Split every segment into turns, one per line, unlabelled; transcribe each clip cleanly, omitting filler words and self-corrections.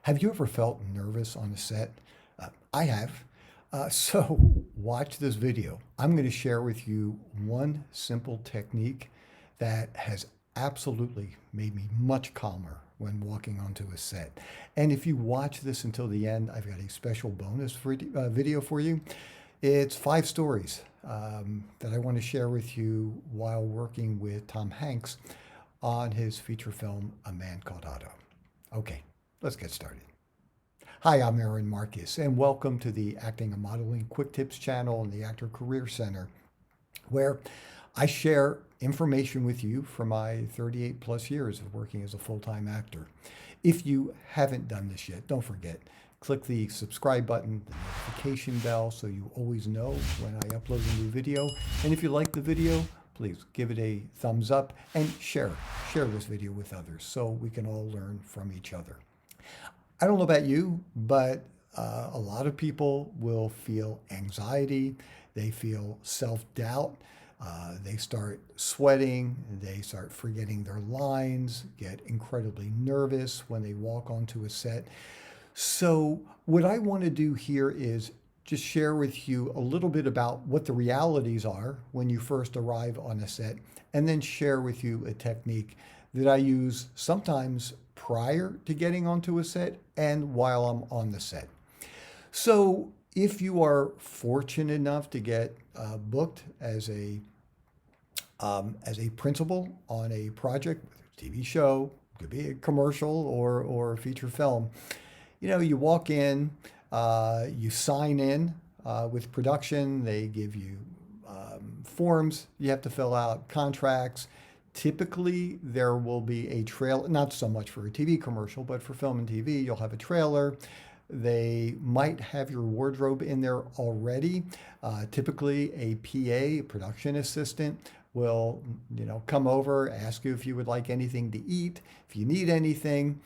Have you ever felt nervous on a set? I have. So watch this video. I'm going to share with you one simple technique that has absolutely made me much calmer when walking onto a set. And if you watch this until the end, I've got a special bonus video for you. It's 5 stories that I want to share with you while working with Tom Hanks on his feature film, A Man Called Otto. Okay, let's get started. Hi, I'm Aaron Marcus, and welcome to the Acting and Modeling Quick Tips channel and the Actor Career Center, where I share information with you from my 38 plus years of working as a full-time actor. If you haven't done this yet, don't forget, click the subscribe button, the notification bell, so you always know when I upload a new video. And if you like the video, please give it a thumbs up and share this video with others so we can all learn from each other. I don't know about you, but a lot of people will feel anxiety. They feel self-doubt. They start sweating. They start forgetting their lines, get incredibly nervous when they walk onto a set. So what I want to do here is just share with you a little bit about what the realities are when you first arrive on a set, and then share with you a technique that I use sometimes prior to getting onto a set and while I'm on the set. So if you are fortunate enough to get booked as a principal on a project, whether it's a TV show, could be a commercial or a feature film, you walk in, you sign in with production. They give you forms you have to fill out, contracts. Typically, there will be a trailer, not so much for a TV commercial, but for film and TV, you'll have a trailer. They might have your wardrobe in there already. Typically, a PA, production assistant, will come over, ask you if you would like anything to eat, if you need anything,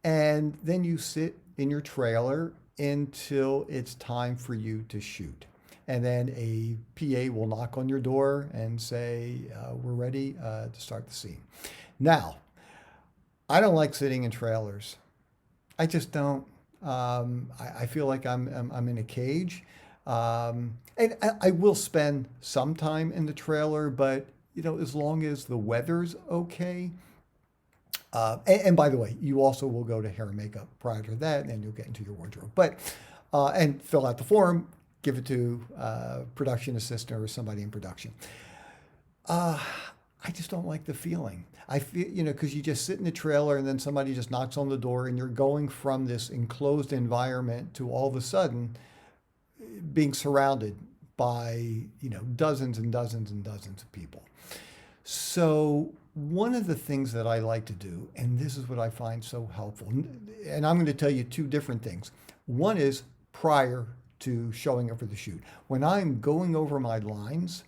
and then you sit in your trailer until it's time for you to shoot. And then a PA will knock on your door and say, we're ready to start the scene. Now, I don't like sitting in trailers. I just don't. I feel like I'm in a cage. And I will spend some time in the trailer, but as long as the weather's okay. And by the way, you also will go to hair and makeup prior to that, and then you'll get into your wardrobe. But and fill out the form, give it to production assistant or somebody in production. I just don't like the feeling. I feel, because you just sit in the trailer and then somebody just knocks on the door and you're going from this enclosed environment to all of a sudden being surrounded by, dozens and dozens and dozens of people. So one of the things that I like to do, and this is what I find so helpful, and I'm going to tell you 2 different things. One is prior to showing up for the shoot. When I'm going over my lines,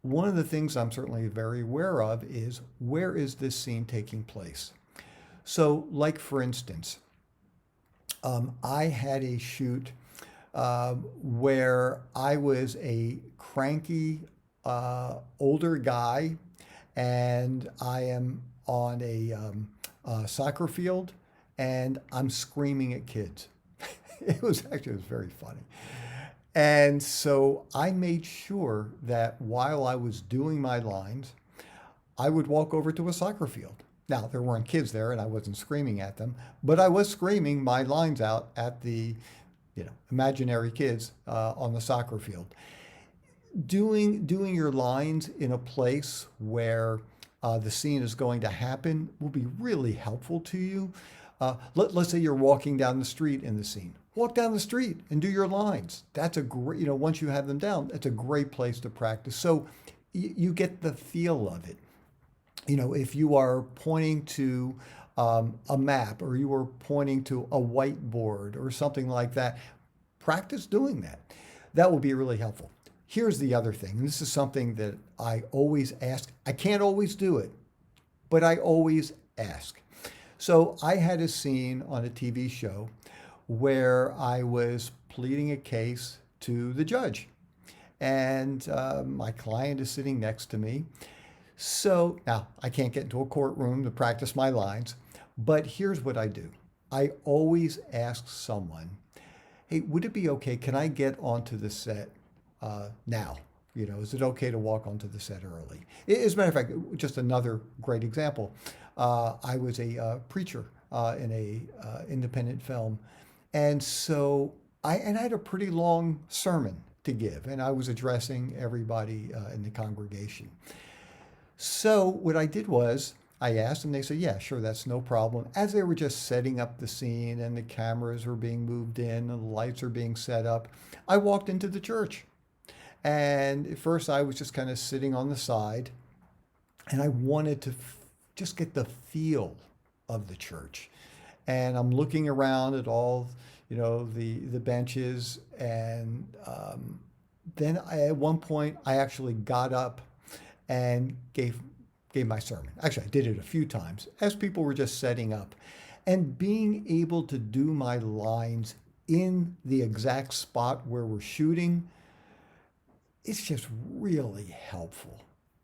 one of the things I'm certainly very aware of is, where is this scene taking place? So, like for instance, I had a shoot where I was a cranky older guy, and I am on a soccer field, and I'm screaming at kids. It was very funny. And so I made sure that while I was doing my lines, I would walk over to a soccer field. Now, there weren't kids there and I wasn't screaming at them, but I was screaming my lines out at the, imaginary kids on the soccer field. Doing your lines in a place where the scene is going to happen will be really helpful to you. Let's say you're walking down the street in the scene. Walk down the street and do your lines. That's a great, once you have them down, that's a great place to practice. So you get the feel of it. If you are pointing to a map, or you are pointing to a whiteboard or something like that, practice doing that. That will be really helpful. Here's the other thing, and this is something that I always ask. I can't always do it, but I always ask. So I had a scene on a TV show where I was pleading a case to the judge, and my client is sitting next to me. So now I can't get into a courtroom to practice my lines, but here's what I do. I always ask someone, hey, would it be okay? Can I get onto the set now? You know, is it okay to walk onto the set early? As a matter of fact, just another great example. I was a preacher in a independent film, and so I had a pretty long sermon to give, and I was addressing everybody in the congregation. So what I did was I asked them, they said, yeah, sure, that's no problem. As they were just setting up the scene and the cameras were being moved in and the lights are being set up, I walked into the church. And at first I was just kind of sitting on the side and I wanted to just get the feel of the church. And I'm looking around at all, you know, the benches. And at one point I actually got up and gave my sermon. Actually, I did it a few times as people were just setting up. And being able to do my lines in the exact spot where we're shooting, it's just really helpful.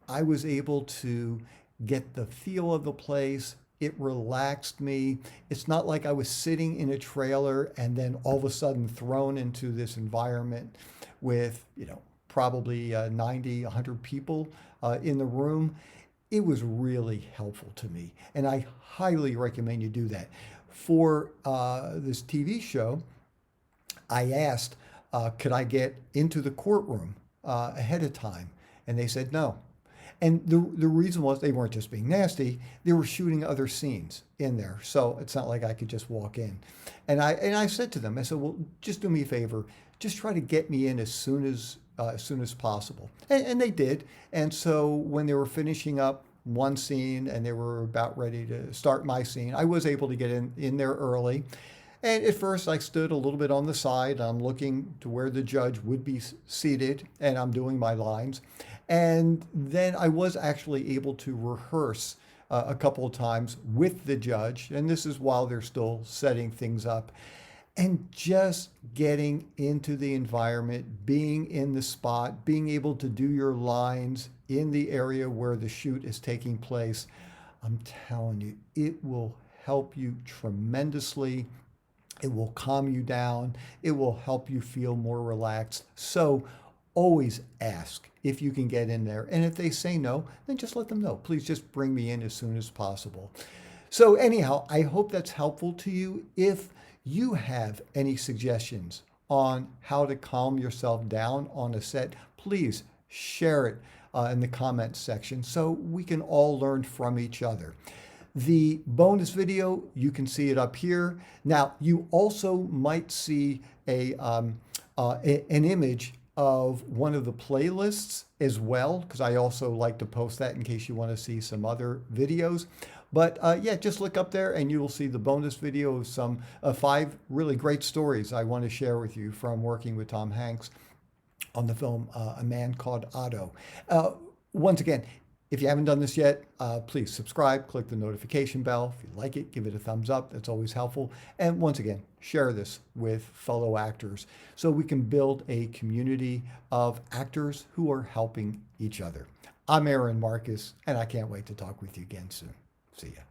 I was able to get the feel of the place. It relaxed me. It's not like I was sitting in a trailer and then all of a sudden thrown into this environment with, you know, probably 90, 100 people in the room. It was really helpful to me. And I highly recommend you do that. For this TV show, I asked, could I get into the courtroom ahead of time? And they said no. And the reason was they weren't just being nasty, they were shooting other scenes in there. So it's not like I could just walk in. And I said to them, I said, well, just do me a favor, just try to get me in as soon as possible. And they did. And so when they were finishing up one scene and they were about ready to start my scene, I was able to get in there early. And at first I stood a little bit on the side. I'm looking to where the judge would be seated and I'm doing my lines. And then I was actually able to rehearse a couple of times with the judge. And this is while they're still setting things up. And just getting into the environment, being in the spot, being able to do your lines in the area where the shoot is taking place, I'm telling you, it will help you tremendously. It will calm you down. It will help you feel more relaxed. So always ask if you can get in there. And if they say no, then just let them know. Please just bring me in as soon as possible. So anyhow, I hope that's helpful to you. If you have any suggestions on how to calm yourself down on a set, please share it in the comments section so we can all learn from each other. The bonus video, you can see it up here. Now, you also might see an image of one of the playlists as well, because I also like to post that in case you want to see some other videos. But yeah, just look up there and you will see the bonus video of some 5 really great stories I want to share with you from working with Tom Hanks on the film A Man Called Otto. Once again, if you haven't done this yet, please subscribe, click the notification bell. If you like it, give it a thumbs up. That's always helpful. And once again, share this with fellow actors so we can build a community of actors who are helping each other. I'm Aaron Marcus, and I can't wait to talk with you again soon. See ya.